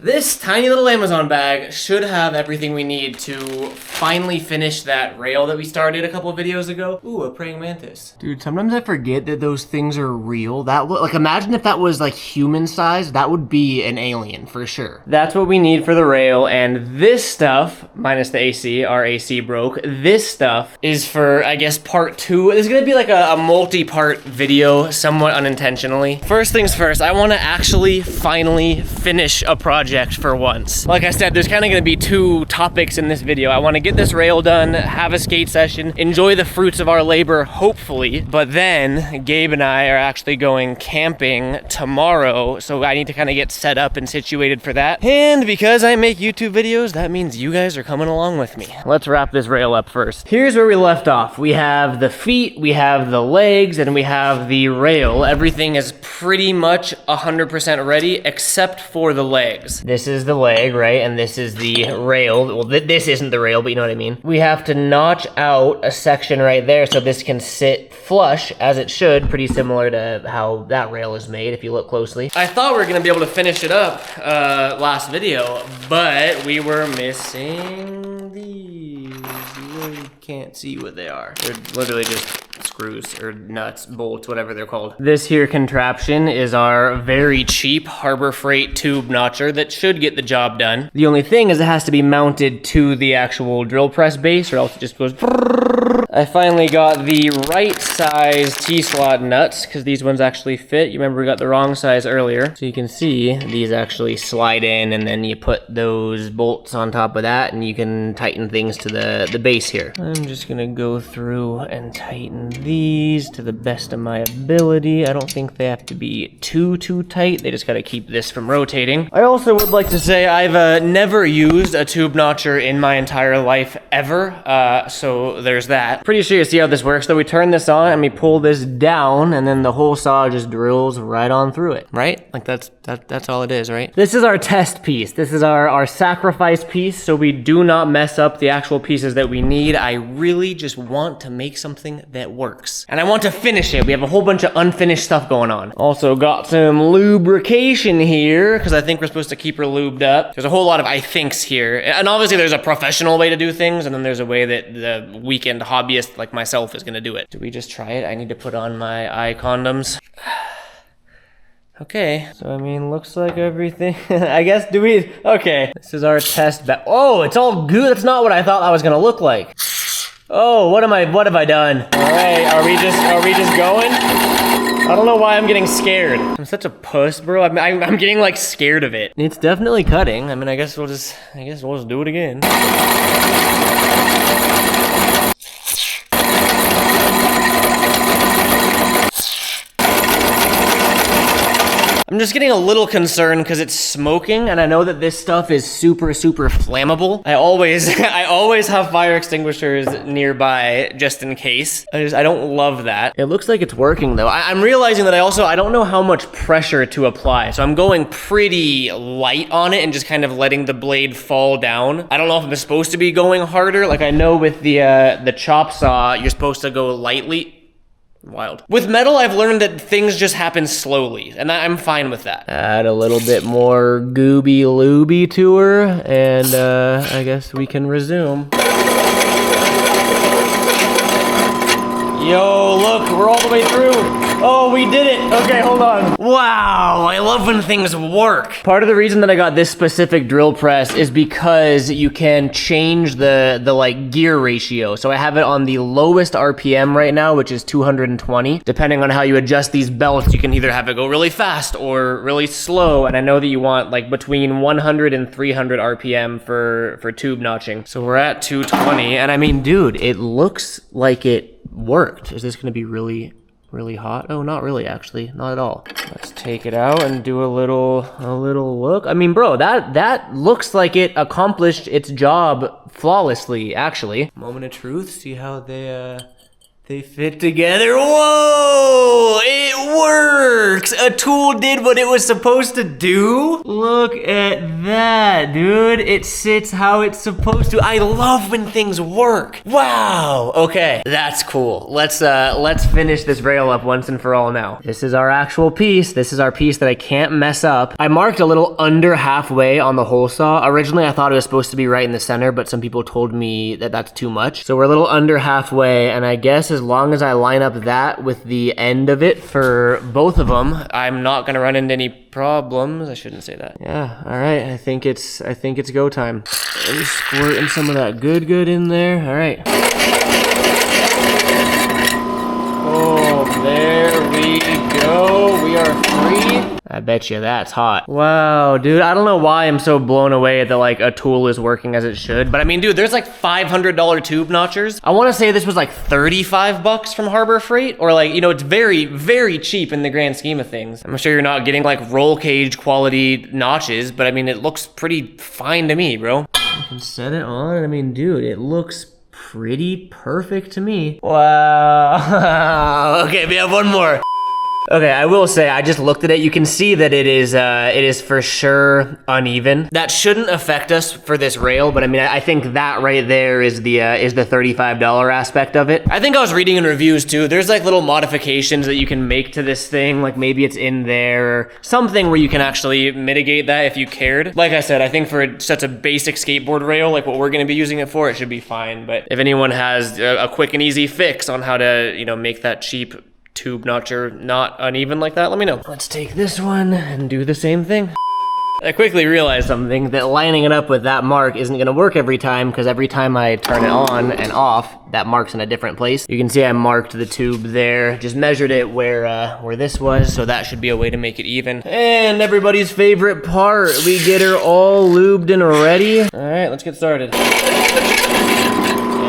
This tiny little Amazon bag should have everything we need to finally finish that rail that we started a couple of videos ago. Ooh, a praying mantis. Dude, sometimes I forget that those things are real. Like, imagine if that was like human size, that would be an alien for sure. That's what we need for the rail, and this stuff, minus the AC, our AC broke, this stuff is for, I guess, part 2. It's gonna be like a multi-part video, somewhat unintentionally. First things first, I wanna actually finally finish a project for once. Like I said, there's kind of gonna be 2 topics in this video. I want to get this rail done, have a skate session, enjoy the fruits of our labor, hopefully, but then Gabe and I are actually going camping tomorrow, so I need to kind of get set up and situated for that. And because I make YouTube videos, that means you guys are coming along with me. Let's wrap this rail up first. Here's where we left off. We have the feet, we have the legs, and we have the rail. Everything is pretty much 100% ready except for the legs. This is the leg, right? And this is the rail. Well, this isn't the rail, but you know what I mean. We have to notch out a section right there so this can sit flush as it should, pretty similar to how that rail is made if you look closely. I thought we were gonna be able to finish it up last video, but we were missing these. You really can't see what they are. They're literally just screws or nuts, bolts, whatever they're called. This here contraption is our very cheap Harbor Freight tube notcher that should get the job done. The only thing is it has to be mounted to the actual drill press base or else it just goes. I finally got the right size T-slot nuts because these ones actually fit. You remember we got the wrong size earlier. So you can see these actually slide in and then you put those bolts on top of that and you can tighten things to the base here. I'm just gonna go through and tighten these to the best of my ability. I don't think they have to be too tight. They just gotta keep this from rotating. I also would like to say I've never used a tube notcher in my entire life ever. So there's that. Pretty sure you see how this works though. We turn this on and we pull this down and then the whole saw just drills right on through it, right? Like that's all it is, right? This is our test piece. This is our sacrifice piece so we do not mess up the actual pieces that we need. I really just want to make something that works. And I want to finish it. We have a whole bunch of unfinished stuff going on. Also got some lubrication here because I think we're supposed to keep her lubed up. There's a whole lot of I thinks here. And obviously there's a professional way to do things and then there's a way that the weekend hobbyist like myself is gonna do it. Do we just try it? I need to put on my eye condoms. Okay, so I mean, looks like everything, I guess, okay. This is our test bag. Oh, it's all good. That's not what I thought that was gonna look like. Oh, what have I done? All right, are we just going? I don't know why I'm getting scared. I'm such a puss, bro. I'm getting like scared of it. It's definitely cutting. I mean, I guess we'll just do it again. I'm just getting a little concerned because it's smoking and I know that this stuff is super flammable. I always have fire extinguishers nearby just in case. I don't love that. It looks like it's working though. I'm realizing that I don't know how much pressure to apply. So I'm going pretty light on it and just kind of letting the blade fall down. I don't know if I'm supposed to be going harder. Like I know with the chop saw, you're supposed to go lightly. Wild. With metal, I've learned that things just happen slowly, and I'm fine with that. Add a little bit more gooby looby to her, and I guess we can resume. Yo, look, we're all the way through. Oh, we did it. Okay, hold on. Wow, I love when things work. Part of the reason that I got this specific drill press is because you can change the like gear ratio. So I have it on the lowest RPM right now, which is 220. Depending on how you adjust these belts, you can either have it go really fast or really slow. And I know that you want like between 100 and 300 RPM for tube notching. So we're at 220. And I mean, dude, it looks like it worked. Is this gonna be really hot? Oh, not really, actually, not at all. Let's take it out and do a little look. I mean, bro, that looks like it accomplished its job flawlessly, actually. Moment of truth, see how they They fit together. Whoa! It works! A tool did what it was supposed to do? Look at that, dude. It sits how it's supposed to. I love when things work. Wow. Okay, that's cool. Let's finish this rail up once and for all now. This is our actual piece. This is our piece that I can't mess up. I marked a little under halfway on the hole saw. Originally, I thought it was supposed to be right in the center, but some people told me that that's too much. So we're a little under halfway, and I guess as long as I line up that with the end of it for both of them, I'm not gonna run into any problems. I shouldn't say that. Yeah, all right, I think it's go time. Let me squirt in some of that good in there. All right. Oh, there we go. We are free. I bet you that's hot. Wow, dude, I don't know why I'm so blown away that like a tool is working as it should, but I mean, dude, there's like $500 tube notchers. I wanna say this was like 35 bucks from Harbor Freight, or like, you know, it's very, very cheap in the grand scheme of things. I'm sure you're not getting like roll cage quality notches, but I mean, it looks pretty fine to me, bro. You can set it on, I mean, dude, it looks pretty perfect to me. Wow. Okay, we have one more. Okay, I will say, I just looked at it. You can see that it is for sure uneven. That shouldn't affect us for this rail, but I mean, I think that right there is the $35 aspect of it. I think I was reading in reviews too, there's like little modifications that you can make to this thing, like maybe it's in there, or something where you can actually mitigate that if you cared. Like I said, I think for such a basic skateboard rail, like what we're gonna be using it for, it should be fine. But if anyone has a quick and easy fix on how to, you know, make that cheap tube notcher not uneven like that, let me know. Let's take this one and do the same thing. I quickly realized something, that lining it up with that mark isn't gonna work every time, because every time I turn it on and off, that mark's in a different place. You can see I marked the tube there, just measured it where this was, so that should be a way to make it even. And everybody's favorite part, we get her all lubed and ready. All right, let's get started.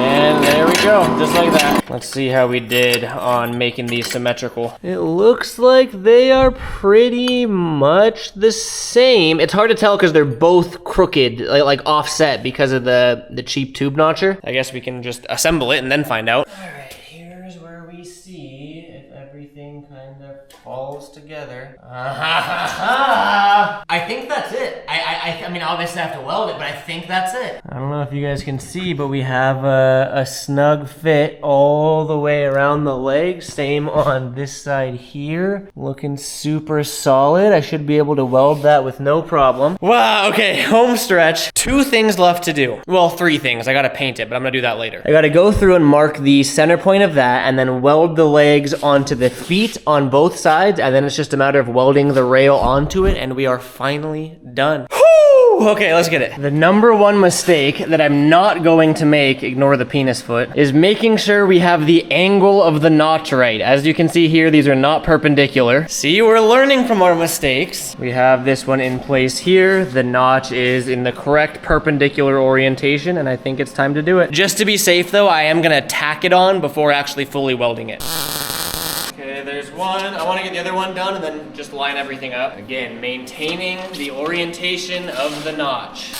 And there we go, just like that. Let's see how we did on making these symmetrical. It looks like they are pretty much the same. It's hard to tell because they're both crooked, like offset because of the cheap tube notcher. I guess we can just assemble it and then find out. All right, here's where we see if everything kind of falls together. I think that's it. I mean, obviously I have to weld it, but I think that's it. I don't know if you guys can see, but we have a snug fit all the way around the leg. Same on this side here. Looking super solid. I should be able to weld that with no problem. Wow, okay, home stretch. 2 things left to do. Well, 3 things. I gotta paint it, but I'm gonna do that later. I gotta go through and mark the center point of that, and then weld the legs onto the feet on both sides, and then it's just a matter of welding the rail onto it, and we are finally done. Whew! Okay, let's get it. The number 1 mistake that I'm not going to make, ignore the penis foot, is making sure we have the angle of the notch right. As you can see here, these are not perpendicular. See, we're learning from our mistakes. We have this one in place here. The notch is in the correct perpendicular orientation, and I think it's time to do it. Just to be safe though, I am gonna tack it on before actually fully welding it. Okay, there's one. I want to get the other one done and then just line everything up. Again, maintaining the orientation of the notch.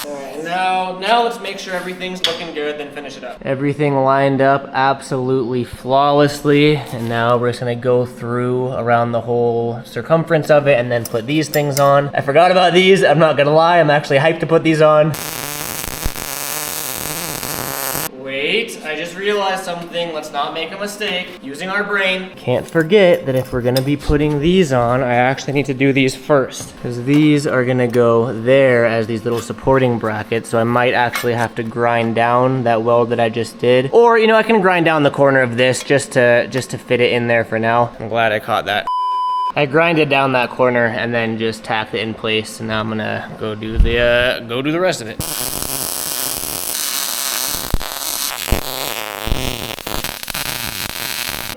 All right, now let's make sure everything's looking good, then finish it up. Everything lined up absolutely flawlessly, and now we're just gonna go through around the whole circumference of it and then put these things on. I forgot about these, I'm not gonna lie, I'm actually hyped to put these on. Wait, I just realized something. Let's not make a mistake. Using our brain. Can't forget that if we're gonna be putting these on, I actually need to do these first, because these are gonna go there as these little supporting brackets, so I might actually have to grind down that weld that I just did. Or, you know, I can grind down the corner of this just to fit it in there for now. I'm glad I caught that. I grinded down that corner and then just tacked it in place, and now I'm gonna go do the rest of it.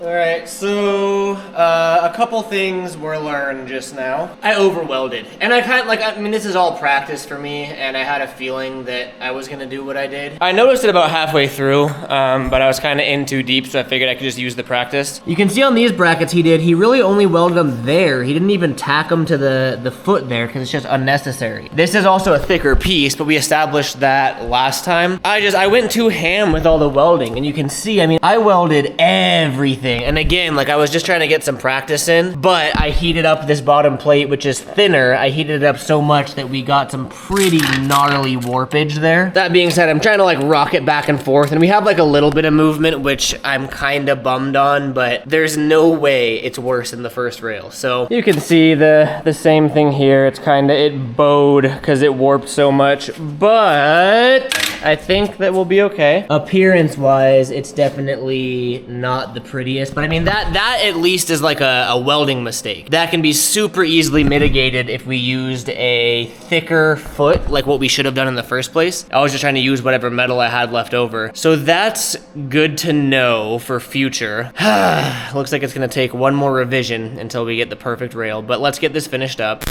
All right, right, so a couple things were learned just now. I overwelded, and I mean, this is all practice for me, and I had a feeling that I was gonna do what I did. I noticed it about halfway through, but I was kind of in too deep, so I figured I could just use the practice. You can see on these brackets he really only welded them there. He didn't even tack them to the foot there because it's just unnecessary. This is also a thicker piece, but we established that last time. I went too ham with all the welding, and you can see, I mean, I welded everything. And again, like I was just trying to get some practice in, but I heated up this bottom plate, which is thinner. I heated it up so much that we got some pretty gnarly warpage there. That being said, I'm trying to like rock it back and forth, and we have like a little bit of movement, which I'm kind of bummed on, but there's no way it's worse than the first rail. So you can see the same thing here. It's kind of, it bowed because it warped so much, but I think that we'll be okay. Appearance wise, it's definitely not the prettiest, but I mean, that at least is like a welding mistake. That can be super easily mitigated if we used a thicker foot, like what we should have done in the first place. I was just trying to use whatever metal I had left over. So that's good to know for future. Looks like it's gonna take one more revision until we get the perfect rail, but let's get this finished up.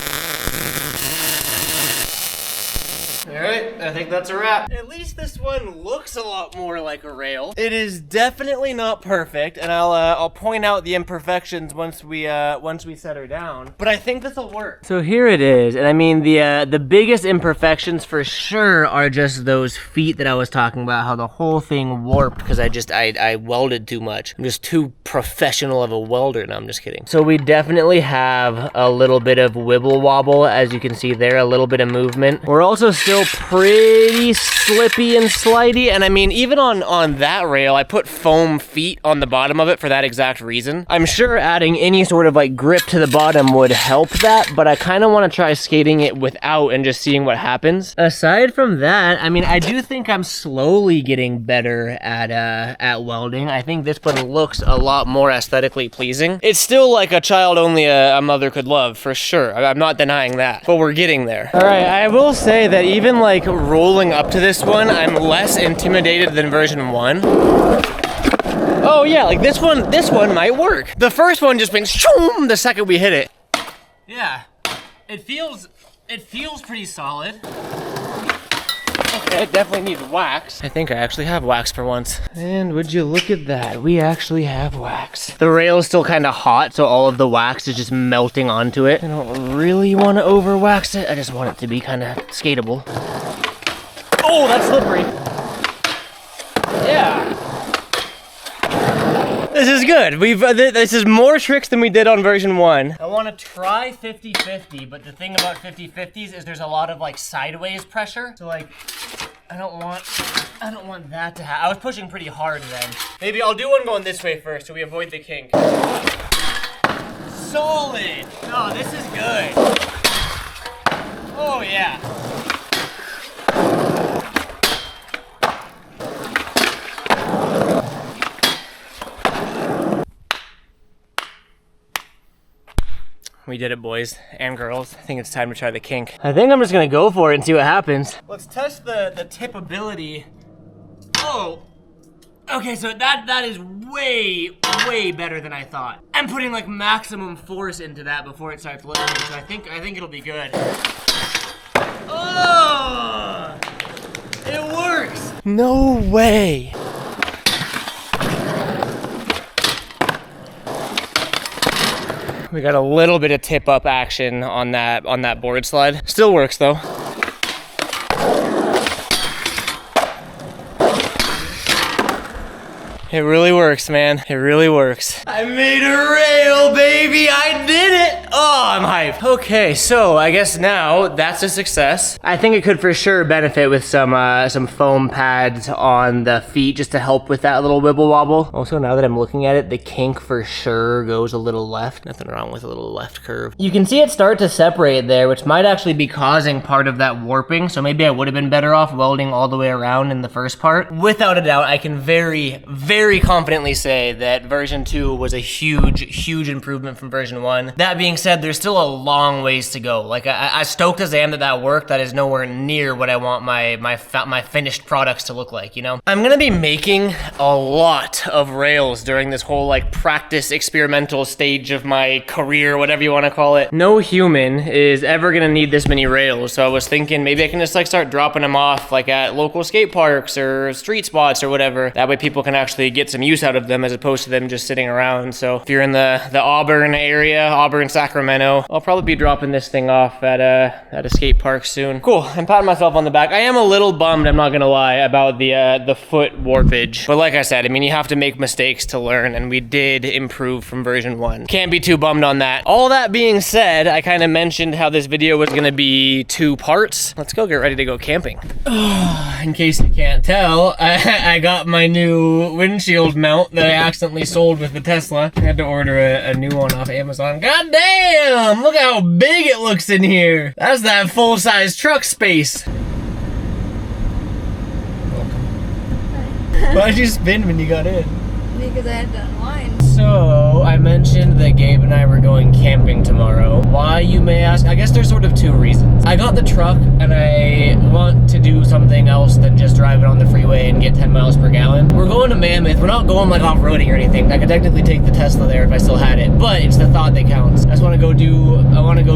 All right, I think that's a wrap. At least this one looks a lot more like a rail. It is definitely not perfect, and I'll point out the imperfections once we set her down. But I think this will work. So here it is, and I mean the biggest imperfections for sure are just those feet that I was talking about. How the whole thing warped because I welded too much. I'm just too professional of a welder. No, I'm just kidding. So we definitely have a little bit of wibble wobble, as you can see there, a little bit of movement. We're also still pretty slippy and slidey, and I mean, even on that rail, I put foam feet on the bottom of it for that exact reason. I'm sure adding any sort of like grip to the bottom would help that, but I kind of want to try skating it without and just seeing what happens. Aside from that, I mean, I do think I'm slowly getting better at welding. I think this one looks a lot more aesthetically pleasing. It's still like a child only a mother could love, for sure. I'm not denying that, but we're getting there. All right, I will say that even like rolling up to this one, I'm less intimidated than version 1. Oh yeah, like this one might work. The first one just went shoom the second we hit it. Yeah, it feels pretty solid. Okay, it definitely needs wax. I think I actually have wax for once. And would you look at that? We actually have wax. The rail is still kind of hot, so all of the wax is just melting onto it. I don't really want to over wax it. I just want it to be kind of skateable. Oh, that's slippery. Yeah. This is good. This is more tricks than we did on version 1. I want to try 50-50, but the thing about 50-50s is there's a lot of like sideways pressure. So like, I don't want that to happen. I was pushing pretty hard then. Maybe I'll do one going this way first so we avoid the kink. Solid. Oh, this is good. Oh yeah. We did it, boys and girls. I think it's time to try the kink. I think I'm just gonna go for it and see what happens. Let's test the tipability. Oh, okay, so that is way better than I thought. I'm putting like maximum force into that before it starts lifting, so I think it'll be good. Oh, it works. No way. We got a little bit of tip up action on that board slide. Still works though. It really works, man. It really works. I made a rail, baby. I did it. Oh, I'm hyped. Okay, so I guess now that's a success. I think it could for sure benefit with some foam pads on the feet just to help with that little wibble wobble. Also, now that I'm looking at it, the kink for sure goes a little left. Nothing wrong with a little left curve. You can see it start to separate there, which might actually be causing part of that warping. So maybe I would have been better off welding all the way around in the first part. Without a doubt, I can very confidently say that version 2 was a huge improvement from version 1. That being said, there's still a long ways to go. Like, as stoked as I am that worked, that is nowhere near what I want my finished products to look like, you know? I'm gonna be making a lot of rails during this whole, like, practice experimental stage of my career, whatever you want to call it. No human is ever gonna need this many rails, so I was thinking maybe I can just, like, start dropping them off, like, at local skate parks or street spots or whatever. That way people can actually get some use out of them as opposed to them just sitting around. So if you're in the Auburn area, Auburn, Sacramento, I'll probably be dropping this thing off at a skate park soon. Cool, I'm patting myself on the back. I am a little bummed, I'm not gonna lie, about the foot warpage. But like I said, I mean, you have to make mistakes to learn, and we did improve from version 1. Can't be too bummed on that. All that being said, I kind of mentioned how this video was gonna be 2 parts. Let's go get ready to go camping. In case you can't tell, I got my new windshield mount that I accidentally sold with the Tesla. I had to order a new one off Amazon. God damn! Look how big it looks in here. That's that full-size truck space. Welcome. Why'd you spin when you got in? Because I had to unwind. So, I mentioned that Gabe and I were going camping tomorrow. Why, you may ask? I guess there's sort of 2 reasons. I got the truck and I want to do something else than just drive it on the freeway and get 10 miles per gallon. We're going to Mammoth. We're not going like off-roading or anything. I could technically take the Tesla there if I still had it, but it's the thought that counts. I want to go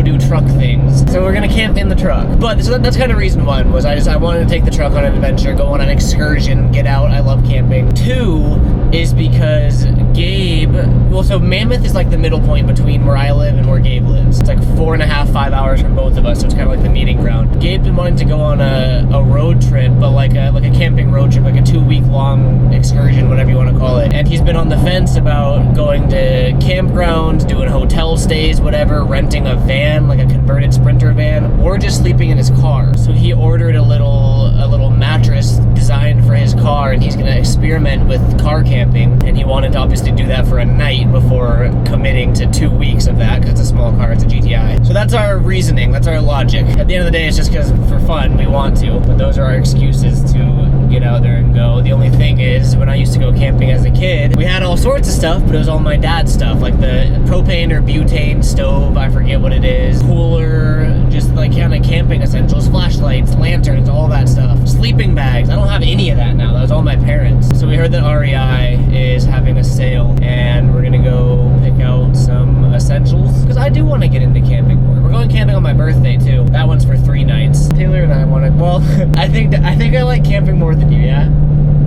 do truck things. So we're gonna camp in the truck. But so that's kind of reason 1 was I wanted to take the truck on an adventure, go on an excursion, get out. I love camping. 2 is because Gabe, well, so Mammoth is like the middle point between where I live and where Gabe lives. It's like 4.5, 5 hours from both of us, so it's kind of like the meeting ground. Gabe's been wanting to go on a road trip, but like a camping road trip, like a 2-week long excursion, whatever you want to call it. And he's been on the fence about going to campgrounds, doing hotel stays, whatever, renting a van, like a converted Sprinter van, or just sleeping in his car. So he ordered a little mattress designed for his car, and he's gonna experiment with car camping, and he wanted to obviously do that for a night before committing to 2 weeks of that, because it's a small car, it's a GTI. So that's our reasoning, that's our logic. At the end of the day, it's just because for fun, we want to, but those are our excuses to get out there and go. The only thing is, when I used to go camping as a kid, we had all sorts of stuff, but it was all my dad's stuff, like the propane or butane stove, I forget what it is, cooler, just like kind of camping essentials, flashlights, lanterns, all that stuff. Sleeping bags, I don't have any of that now, that was all my parents. So we heard that REI is having a sale, and we're gonna go pick out some essentials, because I do want to get into camping more. We're going camping on my birthday too. That one's for 3 nights. Taylor and I want to, well, I think I like camping more than you, yeah?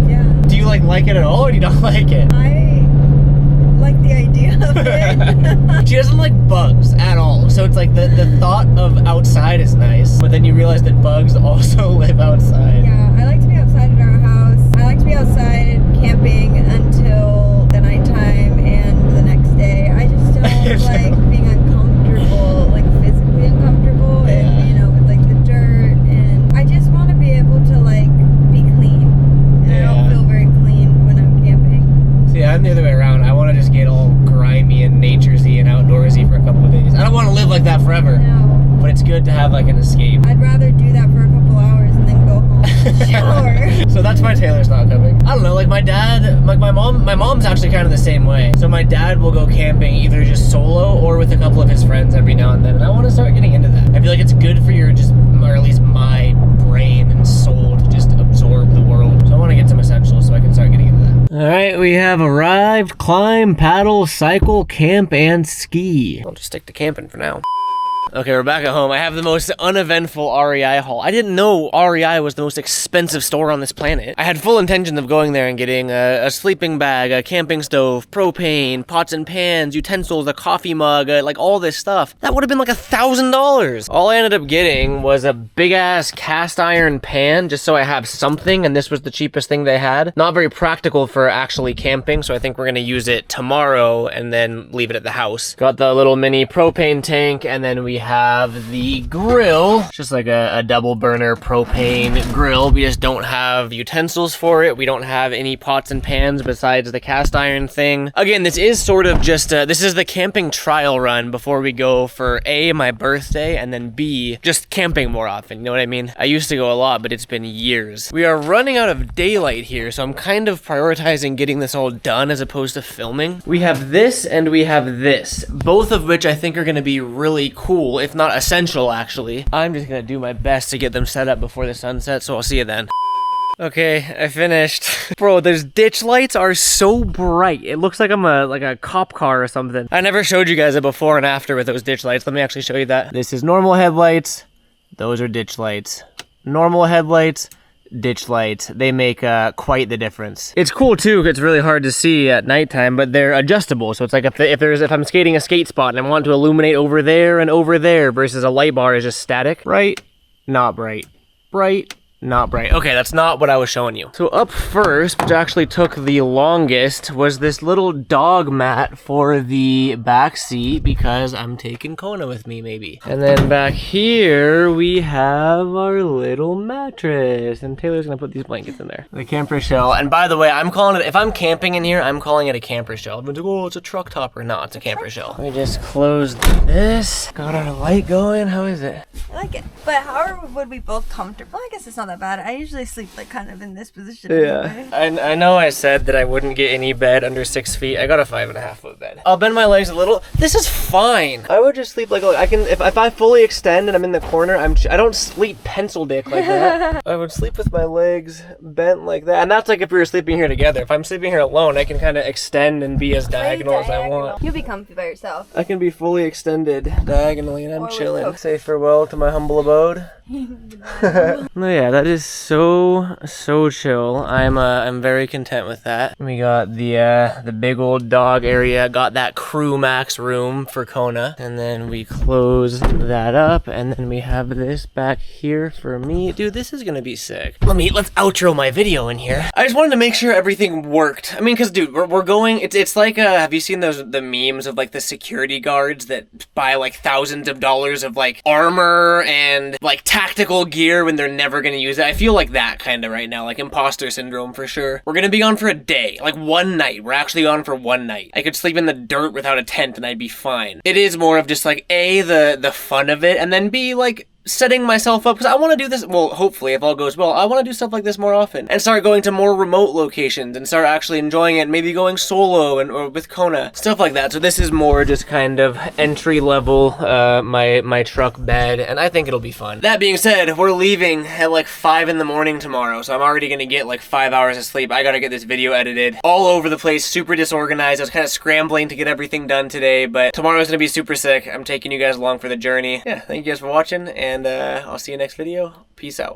Yeah. Do you like it at all, or do you not like it? I like the idea of it. She doesn't like bugs at all, so it's like the thought of outside is nice, but then you realize that bugs also live outside. Yeah, I like to be outside at our house. I like to be outside camping until the nighttime and the next day. I just don't like being uncomfortable, like physically uncomfortable, and you know, with like the dirt, and I just want to be able to like be clean. And I don't feel very clean when I'm camping. See, I'm the other way around. I want to just get all grimy and naturesy and outdoorsy for a couple of days. I don't want to live like that forever. No. But it's good to have like an escape. I'd rather do that for a couple hours and then go home and shower. So that's why Taylor's not coming. I don't know, like my dad, like my mom's actually kind of the same way. So my dad will go camping either just solo or with a couple of his friends every now and then. And I want to start getting into that. I feel like it's good for your or at least my brain and soul to just absorb the world. So I want to get some essentials so I can start getting into that. All right, we have arrived. Climb, paddle, cycle, camp, and ski. I'll just stick to camping for now. Okay, we're back at home. I have the most uneventful REI haul. I didn't know REI was the most expensive store on this planet. I had full intentions of going there and getting a sleeping bag, a camping stove, propane, pots and pans, utensils, a coffee mug, like all this stuff. That would have been like $1,000. All I ended up getting was a big-ass cast iron pan, just so I have something, and this was the cheapest thing they had. Not very practical for actually camping, so I think we're gonna use it tomorrow and then leave it at the house. Got the little mini propane tank, and then we have the grill. It's just like a double burner propane grill. We just don't have utensils for it. We don't have any pots and pans besides the cast iron thing. Again, this is sort of just, this is the camping trial run before we go for A, my birthday, and then B, just camping more often. You know what I mean? I used to go a lot, but it's been years. We are running out of daylight here, so I'm kind of prioritizing getting this all done as opposed to filming. We have this and we have this, both of which I think are gonna be really cool, if not essential actually. I'm just gonna do my best to get them set up before the sun sets, so I'll see you then. Okay, I finished. Bro, those ditch lights are so bright. It looks like I'm like a cop car or something. I never showed you guys a before and after with those ditch lights. Let me actually show you that. This is normal headlights. Those are ditch lights. Normal headlights, ditch lights. They make quite the difference. It's cool too, 'cause it's really hard to see at nighttime, but they're adjustable. So it's like if I'm skating a skate spot and I want to illuminate over there and over there versus a light bar is just static. Bright, not bright. Bright, not bright. Okay, that's not what I was showing you. So up first, which actually took the longest, was this little dog mat for the back seat because I'm taking Kona with me maybe. And then back here, we have our little mattress. And Taylor's gonna put these blankets in there. The camper shell. And by the way, I'm calling it, if I'm camping in here, I'm calling it a camper shell. Everyone's like, oh, it's a truck topper. No, it's a camper shell. Let me just close this. Got our light going. How is it? I like it. But how would we both comfortable? I guess it's not that bad. I usually sleep like kind of in this position. Yeah. Anyway. I know I said that I wouldn't get any bed under 6 feet. I got a 5.5 foot bed. I'll bend my legs a little. This is fine. I would just sleep like I can if I fully extend and I'm in the corner. I don't sleep pencil dick like that. I would sleep with my legs bent like that. And that's like if we were sleeping here together. If I'm sleeping here alone, I can kind of extend and be as diagonal as I want. You'll be comfy by yourself. I can be fully extended diagonally and I'm chilling. Say farewell to my humble abode. No, yeah, that is so chill. I'm very content with that. We got the big old dog area, got that crew max room for Kona, and then we close that up, and then we have this back here for me. Dude, this is gonna be sick. Let's outro my video in here. I just wanted to make sure everything worked. I mean, cause dude, we're going. It's like have you seen the memes of like the security guards that buy like thousands of dollars of like armor and like tactical gear when they're never gonna use it? I feel like that kind of right now, like imposter syndrome for sure. We're gonna be on for a day, like one night. We're actually on for one night. I could sleep in the dirt without a tent and I'd be fine. It is more of just like A, the fun of it, and then B, like setting myself up, because I want to do this, well, hopefully, if all goes well, I want to do stuff like this more often, and start going to more remote locations, and start actually enjoying it, maybe going solo, or with Kona, stuff like that. So this is more just kind of entry level, my truck bed, and I think it'll be fun. That being said, we're leaving at like 5 in the morning tomorrow, so I'm already gonna get like 5 hours of sleep. I gotta get this video edited. All over the place, super disorganized. I was kind of scrambling to get everything done today, but tomorrow's gonna be super sick. I'm taking you guys along for the journey. Yeah, thank you guys for watching, and I'll see you next video. Peace out.